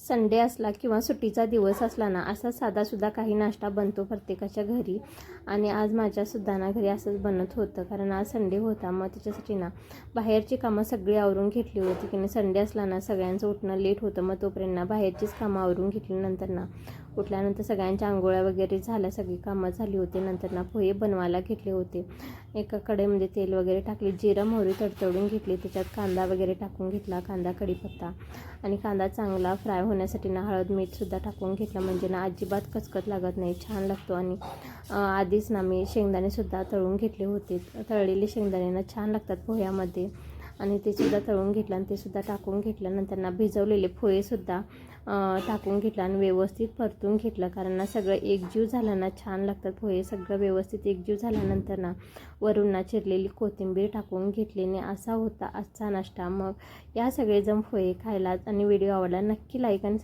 Sunday असला किंवा सुट्टीचा दिवस असला ना, असा साधासुद्धा काही नाश्ता बनतो प्रत्येकाच्या घरी. आणि आज माझ्यासुद्धा ना घरी असंच बनत होतं, कारण आज संडे होता. मग त्याच्यासाठी ना बाहेरची कामं सगळी आवरून घेतली होती, की संडे असला ना सगळ्यांचं उठणं लेट होतं. मग तोपर्यंत ना बाहेरचीच कामं आवरून घेतल्यानंतर ना उठल्यानंतर सगळ्यांच्या आंघोळ्या वगैरे झाल्या, सगळी कामं झाली होती. नंतर ना पोहे बनवायला घेतले होते. एका कढईमध्ये तेल वगैरे टाकले, जिरं मोहरी तडतडून घेतली, त्याच्यात कांदा वगैरे टाकून घेतला, कांदा कढीपत्ता. आणि कांदा चांगला फ्राय होण्यासाठी ना हळद मीठसुद्धा टाकून घेतलं, म्हणजे ना अजिबात कचकट लागत नाही, छान लागतो. आणि आधीच ना मी शेंगदाणेसुद्धा तळून घेतले होते. तळलेले शेंगदाणे ना छान लागतात पोह्यामध्ये. आणि ते सुद्धा तळून घेतलं आणि ते सुद्धा टाकून घेतल्यानंतर ना भिजवलेले पोहेसुद्धा टाकून घेतलं आणि व्यवस्थित परतून घेतलं, कारण ना सगळं एकजीव झालं ना छान लागतात पोहे. सगळं व्यवस्थित एकजीव झाल्यानंतर ना वरून ना चिरलेली कोथिंबीर टाकून घेतलीने असा होता आजचा नाश्ता. मग या सगळेजण पोहे खायला. आणि व्हिडिओ आवडला नक्की लाईक आणि